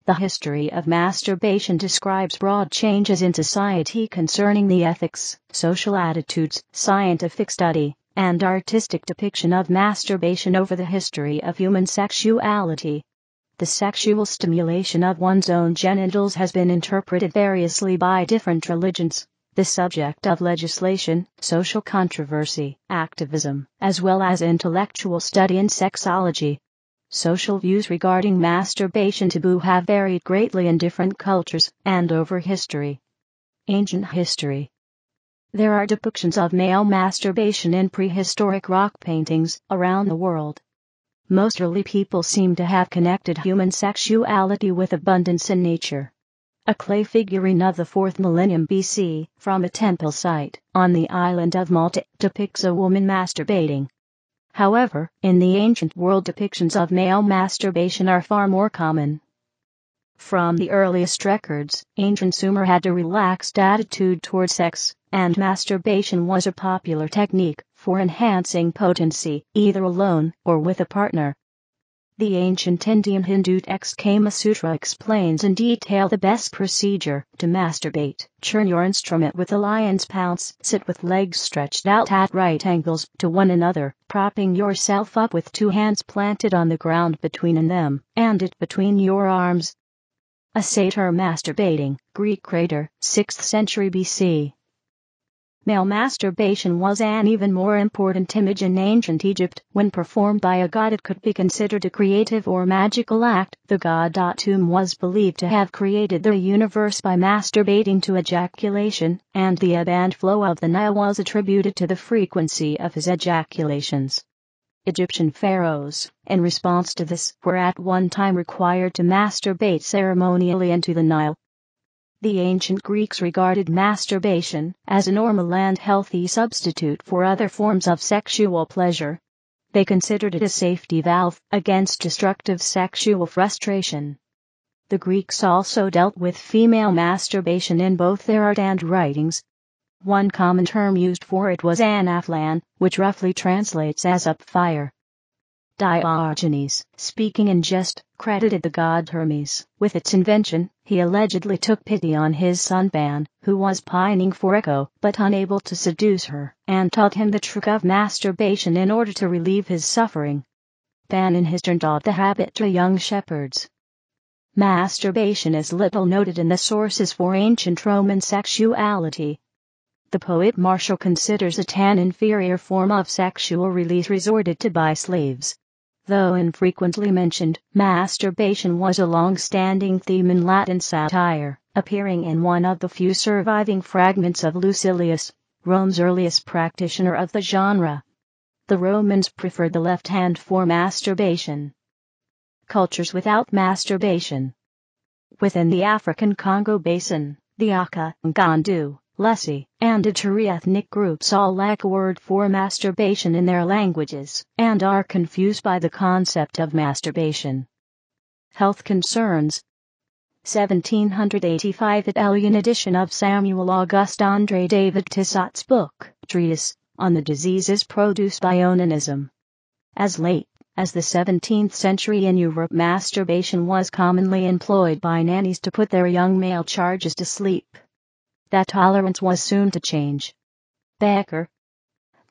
The history of masturbation describes broad changes in society concerning the ethics, social attitudes, scientific study, and artistic depiction of masturbation over the history of human sexuality. The sexual stimulation of one's own genitals has been interpreted variously by different religions, the subject of legislation, social controversy, activism, as well as intellectual study in sexology. Social views regarding masturbation taboo have varied greatly in different cultures and over history. Ancient history. There are depictions of male masturbation in prehistoric rock paintings around the world. Most early people seem to have connected human sexuality with abundance in nature. A clay figurine of the 4th millennium BC, from a temple site on the island of Malta, depicts a woman masturbating. However, in the ancient world, depictions of male masturbation are far more common. From the earliest records, ancient Sumer had a relaxed attitude toward sex, and masturbation was a popular technique for enhancing potency, either alone or with a partner. The ancient Indian Hindu text Kama Sutra explains in detail the best procedure to masturbate. Turn your instrument with a lion's pounce. Sit with legs stretched out at right angles to one another, propping yourself up with 2 hands planted on the ground between them, and it between your arms. A satyr masturbating, Greek crater, 6th century BC. Male masturbation was an even more important image in ancient Egypt. When performed by a god, it could be considered a creative or magical act. The god Atum was believed to have created the universe by masturbating to ejaculation, and the ebb and flow of the Nile was attributed to the frequency of his ejaculations. Egyptian pharaohs, in response to this, were at one time required to masturbate ceremonially into the Nile. The ancient Greeks regarded masturbation as a normal and healthy substitute for other forms of sexual pleasure. They considered it a safety valve against destructive sexual frustration. The Greeks also dealt with female masturbation in both their art and writings. One common term used for it was anaphlan, which roughly translates as up fire. Diogenes, speaking in jest, credited the god Hermes with its invention. He allegedly took pity on his son Pan, who was pining for Echo but unable to seduce her, and taught him the trick of masturbation in order to relieve his suffering. Pan in his turn taught the habit to young shepherds. Masturbation is little noted in the sources for ancient Roman sexuality. The poet Martial considers it an inferior form of sexual release resorted to by slaves. Though infrequently mentioned, masturbation was a long-standing theme in Latin satire, appearing in one of the few surviving fragments of Lucilius, Rome's earliest practitioner of the genre. The Romans preferred the left hand for masturbation. Cultures without masturbation. Within the African Congo Basin, the Aka, Ngandu, Lesi, and Ituri ethnic groups all lack a word for masturbation in their languages, and are confused by the concept of masturbation. Health concerns. 1785 Italian edition of Samuel Auguste André David Tissot's book, Treatise, on the diseases produced by onanism. As late as the 17th century in Europe, masturbation was commonly employed by nannies to put their young male charges to sleep. That tolerance was soon to change. Becker.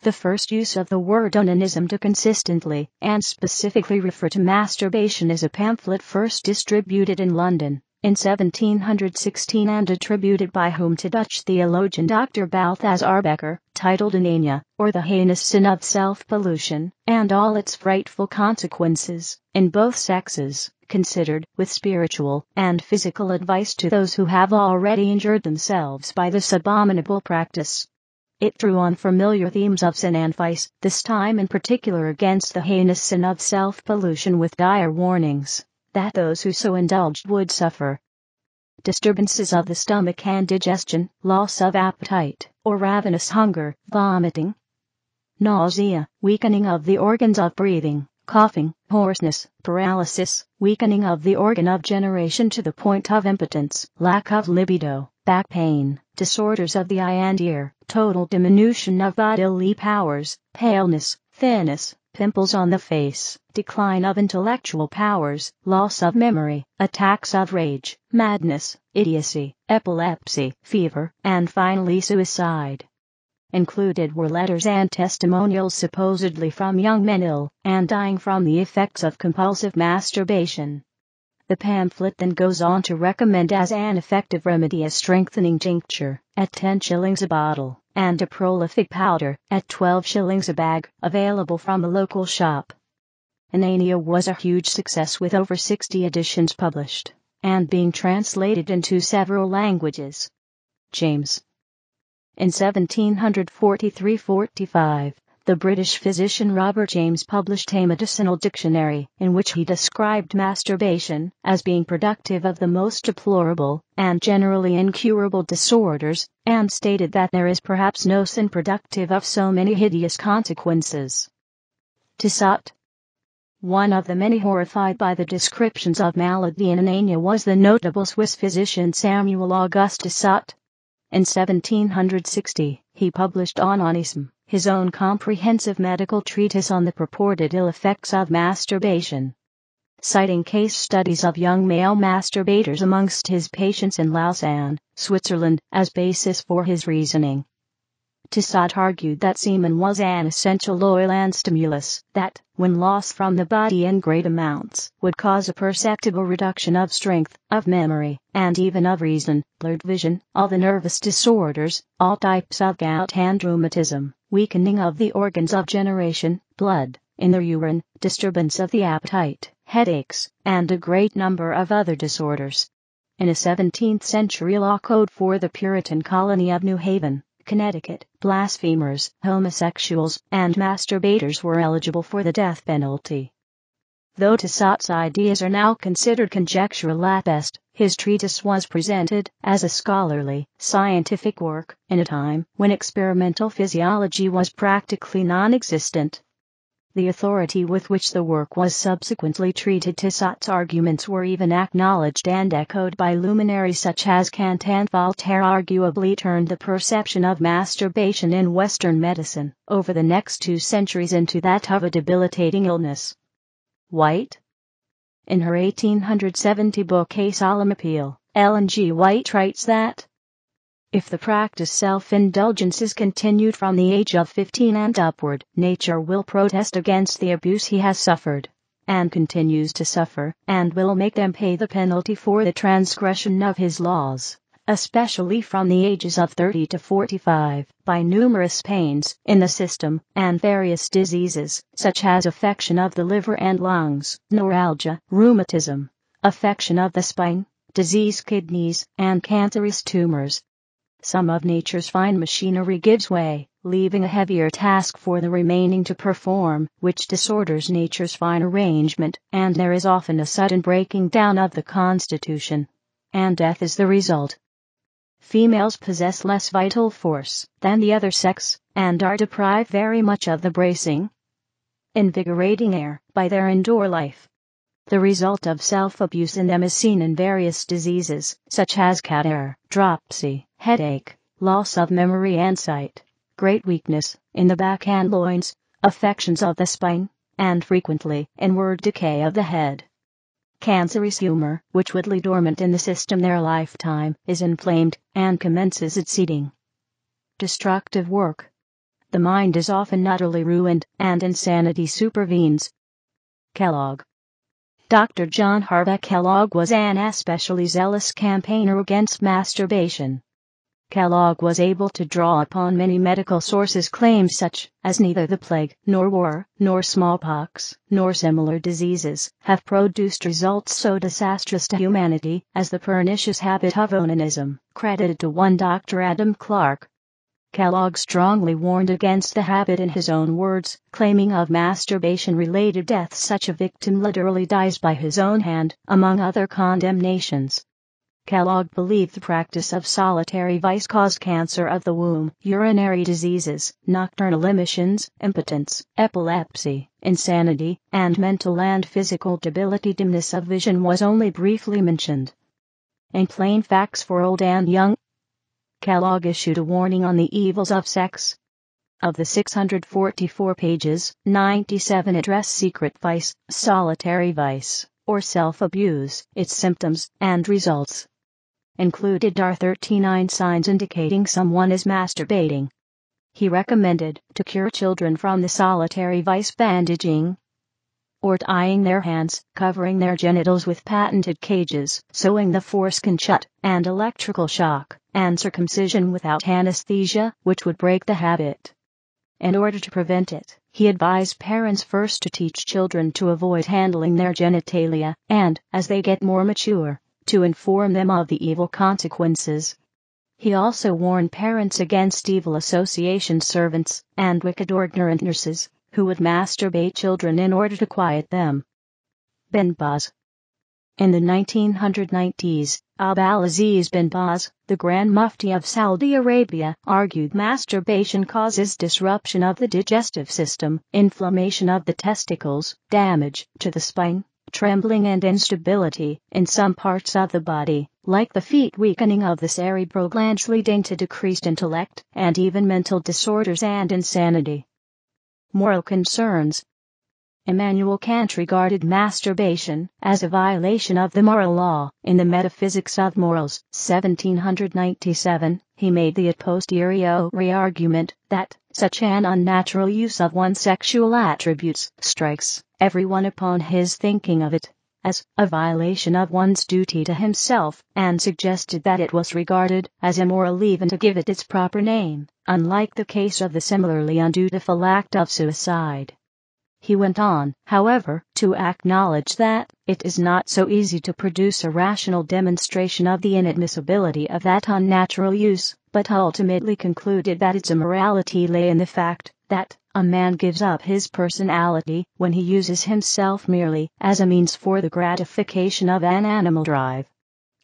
The first use of the word onanism to consistently and specifically refer to masturbation is a pamphlet first distributed in London in 1716 and attributed by whom to Dutch theologian Dr. Balthasar Becker, titled Onania, or the heinous sin of self-pollution, and all its frightful consequences, in both sexes, considered with spiritual and physical advice to those who have already injured themselves by this abominable practice. It drew on familiar themes of sin and vice, this time in particular against the heinous sin of self-pollution, with dire warnings that those who so indulged would suffer disturbances of the stomach and digestion, loss of appetite, or ravenous hunger, vomiting, nausea, weakening of the organs of breathing, coughing, hoarseness, paralysis, weakening of the organ of generation to the point of impotence, lack of libido, back pain, disorders of the eye and ear, total diminution of bodily powers, paleness, thinness, pimples on the face, decline of intellectual powers, loss of memory, attacks of rage, madness, idiocy, epilepsy, fever, and finally suicide. Included were letters and testimonials supposedly from young men ill and dying from the effects of compulsive masturbation. The pamphlet then goes on to recommend as an effective remedy a strengthening tincture at 10 shillings a bottle and a prolific powder at 12 shillings a bag, available from a local shop. Onania was a huge success with over 60 editions published and being translated into several languages. James. In 1743-45, the British physician Robert James published a medicinal dictionary in which he described masturbation as being productive of the most deplorable and generally incurable disorders, and stated that there is perhaps no sin productive of so many hideous consequences. Tissot. One of the many horrified by the descriptions of malady and onania was the notable Swiss physician Samuel August Tissot. In 1760, he published on onanism, his own comprehensive medical treatise on the purported ill effects of masturbation. Citing case studies of young male masturbators amongst his patients in Lausanne, Switzerland, as basis for his reasoning. Tissot argued that semen was an essential oil and stimulus that, when lost from the body in great amounts, would cause a perceptible reduction of strength, of memory, and even of reason, blurred vision, all the nervous disorders, all types of gout and rheumatism, weakening of the organs of generation, blood in the urine, disturbance of the appetite, headaches, and a great number of other disorders. In a 17th-century law code for the Puritan colony of New Haven, Connecticut, blasphemers, homosexuals, and masturbators were eligible for the death penalty. Though Tissot's ideas are now considered conjectural at best, his treatise was presented as a scholarly, scientific work in a time when experimental physiology was practically non-existent. The authority with which the work was subsequently treated, Tissot's arguments were even acknowledged and echoed by luminaries such as Kant and Voltaire, arguably turned the perception of masturbation in Western medicine over the next 2 centuries into that of a debilitating illness. White. In her 1870 book A Solemn Appeal, Ellen G. White writes that if the practice self-indulgence is continued from the age of 15 and upward, nature will protest against the abuse he has suffered, and continues to suffer, and will make them pay the penalty for the transgression of his laws, especially from the ages of 30 to 45, by numerous pains in the system, and various diseases, such as affection of the liver and lungs, neuralgia, rheumatism, affection of the spine, diseased kidneys, and cancerous tumors. Some of nature's fine machinery gives way, leaving a heavier task for the remaining to perform, which disorders nature's fine arrangement, and there is often a sudden breaking down of the constitution, and death is the result. Females possess less vital force than the other sex, and are deprived very much of the bracing, invigorating air by their indoor life. The result of self-abuse in them is seen in various diseases, such as catarrh, dropsy, headache, loss of memory and sight, great weakness in the back and loins, affections of the spine, and frequently inward decay of the head. Cancerous humor, which would lie dormant in the system their lifetime, is inflamed and commences its eating. Destructive work. The mind is often utterly ruined, and insanity supervenes. Kellogg. Dr. John Harvey Kellogg was an especially zealous campaigner against masturbation. Kellogg was able to draw upon many medical sources claims such as neither the plague, nor war, nor smallpox, nor similar diseases have produced results so disastrous to humanity as the pernicious habit of onanism, credited to one Dr. Adam Clark. Kellogg strongly warned against the habit in his own words, claiming of masturbation-related deaths such a victim literally dies by his own hand, among other condemnations. Kellogg believed the practice of solitary vice caused cancer of the womb, urinary diseases, nocturnal emissions, impotence, epilepsy, insanity, and mental and physical debility. Dimness of vision was only briefly mentioned. In Plain Facts for Old and Young, Kellogg issued a warning on the evils of sex. Of the 644 pages, 97 address secret vice, solitary vice, or self-abuse, its symptoms and results. Included are 39 signs indicating someone is masturbating. He recommended, to cure children from the solitary vice, bandaging or tying their hands, covering their genitals with patented cages, sewing the foreskin shut, and electrical shock, and circumcision without anesthesia, which would break the habit. In order to prevent it, he advised parents first to teach children to avoid handling their genitalia, and, as they get more mature, to inform them of the evil consequences. He also warned parents against evil association servants, and wicked or ignorant nurses, who would masturbate children in order to quiet them. Bin Baz. In the 1990s, Abdulaziz bin Baz, the Grand Mufti of Saudi Arabia, argued masturbation causes disruption of the digestive system, inflammation of the testicles, damage to the spine, trembling and instability in some parts of the body, like the feet, weakening of the cerebral glands leading to decreased intellect, and even mental disorders and insanity. Moral concerns. Immanuel Kant regarded masturbation as a violation of the moral law. In the Metaphysics of Morals, 1797, he made the a posteriori argument that such an unnatural use of one's sexual attributes strikes everyone upon his thinking of it as a violation of one's duty to himself, and suggested that it was regarded as immoral even to give it its proper name, unlike the case of the similarly undutiful act of suicide. He went on, however, to acknowledge that it is not so easy to produce a rational demonstration of the inadmissibility of that unnatural use, but ultimately concluded that its immorality lay in the fact that a man gives up his personality when he uses himself merely as a means for the gratification of an animal drive.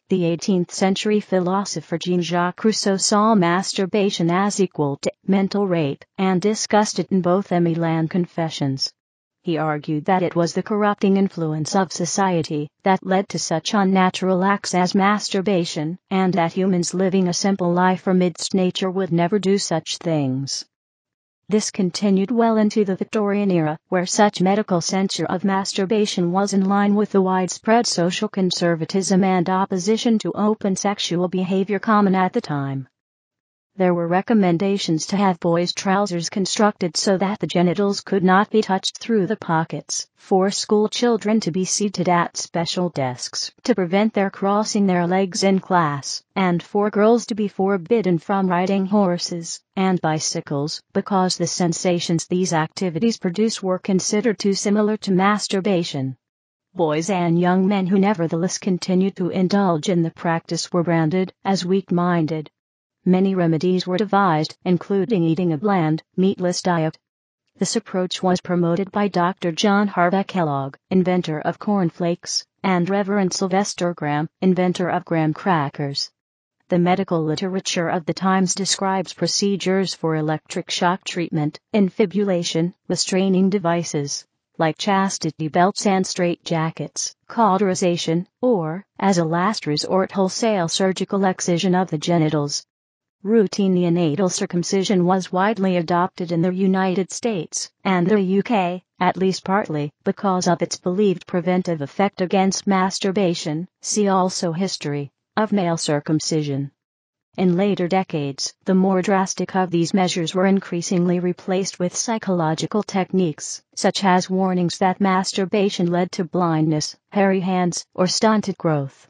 The 18th century philosopher Jean-Jacques Rousseau saw masturbation as equal to mental rape, and discussed it in both Emile and Confessions. He argued that it was the corrupting influence of society that led to such unnatural acts as masturbation, and that humans living a simple life amidst nature would never do such things. This continued well into the Victorian era, where such medical censure of masturbation was in line with the widespread social conservatism and opposition to open sexual behavior common at the time. There were recommendations to have boys' trousers constructed so that the genitals could not be touched through the pockets, for school children to be seated at special desks to prevent their crossing their legs in class, and for girls to be forbidden from riding horses and bicycles because the sensations these activities produce were considered too similar to masturbation. Boys and young men who nevertheless continued to indulge in the practice were branded as weak-minded. Many remedies were devised, including eating a bland, meatless diet. This approach was promoted by Dr. John Harvey Kellogg, inventor of cornflakes, and Reverend Sylvester Graham, inventor of graham crackers. The medical literature of the times describes procedures for electric shock treatment, infibulation, restraining devices, like chastity belts and straitjackets, cauterization, or, as a last resort, wholesale surgical excision of the genitals. Routine neonatal circumcision was widely adopted in the United States and the UK, at least partly because of its believed preventive effect against masturbation. See also History of male circumcision. In later decades, the more drastic of these measures were increasingly replaced with psychological techniques, such as warnings that masturbation led to blindness, hairy hands, or stunted growth.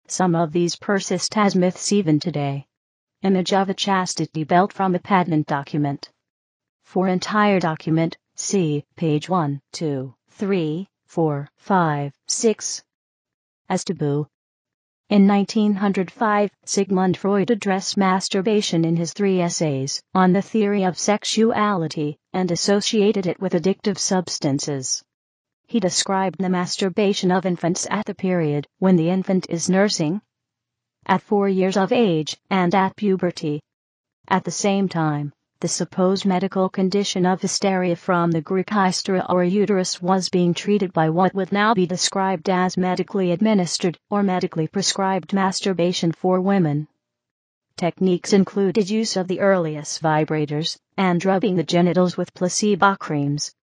Some of these persist as myths even today. Image of a chastity belt from a patent document. For entire document, see page 1, 2, 3, 4, 5, 6. As Taboo. In 1905, Sigmund Freud addressed masturbation in his 3 essays on the theory of sexuality and associated it with addictive substances. He described the masturbation of infants at the period when the infant is nursing, at 4 years of age, and at puberty. At the same time, the supposed medical condition of hysteria, from the Greek hysteria or uterus, was being treated by what would now be described as medically administered or medically prescribed masturbation for women. Techniques included use of the earliest vibrators and rubbing the genitals with placebo creams.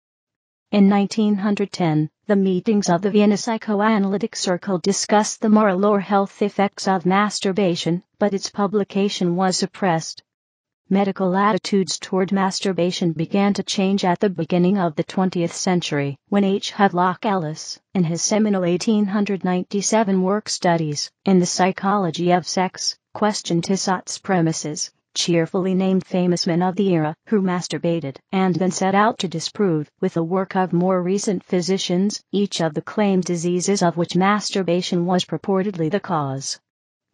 In 1910, the meetings of the Vienna Psychoanalytic Circle discussed the moral or health effects of masturbation, but its publication was suppressed. Medical attitudes toward masturbation began to change at the beginning of the 20th century, when H. Havelock Ellis, in his seminal 1897 work Studies in the Psychology of Sex, questioned Tissot's premises, cheerfully named famous men of the era who masturbated, and then set out to disprove, with the work of more recent physicians, each of the claimed diseases of which masturbation was purportedly the cause.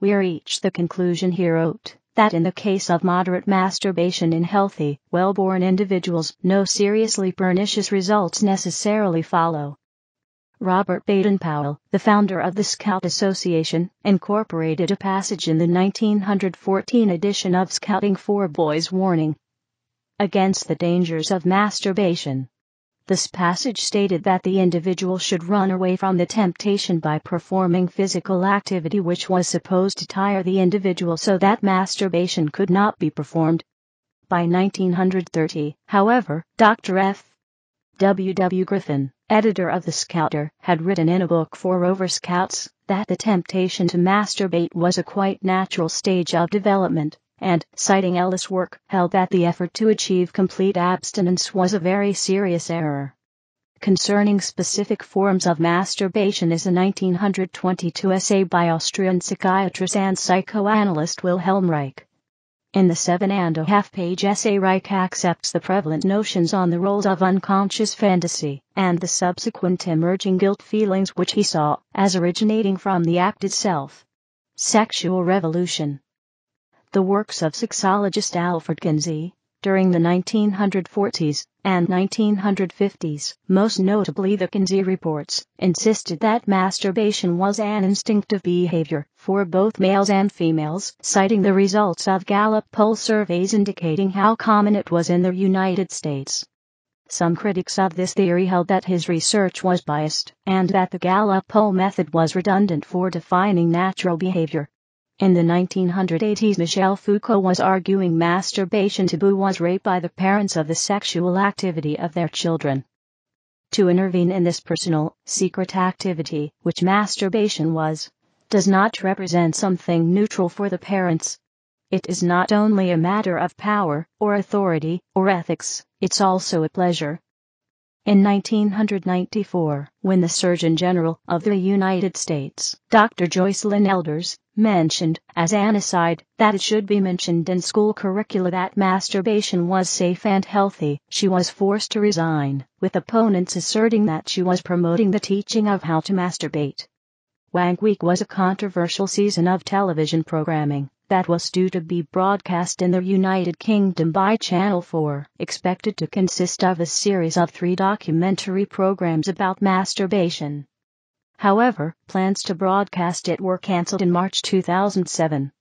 We reach the conclusion, he wrote, that in the case of moderate masturbation in healthy, well-born individuals, no seriously pernicious results necessarily follow. Robert Baden-Powell, the founder of the Scout Association, incorporated a passage in the 1914 edition of Scouting for Boys warning against the dangers of masturbation. This passage stated that the individual should run away from the temptation by performing physical activity which was supposed to tire the individual so that masturbation could not be performed. By 1930, however, Dr. F. W. Griffin, editor of the Scouter, had written in a book for Rover Scouts that the temptation to masturbate was a quite natural stage of development, and, citing Ellis' work, held that the effort to achieve complete abstinence was a very serious error. Concerning specific forms of masturbation is a 1922 essay by Austrian psychiatrist and psychoanalyst Wilhelm Reich. In the 7.5-page essay, Reich accepts the prevalent notions on the roles of unconscious fantasy and the subsequent emerging guilt feelings which he saw as originating from the act itself. Sexual revolution. The works of sexologist Alfred Kinsey, during the 1940s and 1950s, most notably the Kinsey reports, insisted that masturbation was an instinctive behavior for both males and females, citing the results of Gallup poll surveys indicating how common it was in the United States. Some critics of this theory held that his research was biased and that the Gallup poll method was redundant for defining natural behavior. In the 1980s, Michel Foucault was arguing masturbation taboo was rape by the parents of the sexual activity of their children. To intervene in this personal, secret activity, which masturbation was, does not represent something neutral for the parents. It is not only a matter of power, or authority, or ethics, it's also a pleasure. In 1994, when the Surgeon General of the United States, Dr. Joycelyn Elders, mentioned, as an aside, that it should be mentioned in school curricula that masturbation was safe and healthy, she was forced to resign, with opponents asserting that she was promoting the teaching of how to masturbate. Wank Week was a controversial season of television programming that was due to be broadcast in the United Kingdom by Channel 4, expected to consist of a series of 3 documentary programs about masturbation. However, plans to broadcast it were cancelled in March 2007.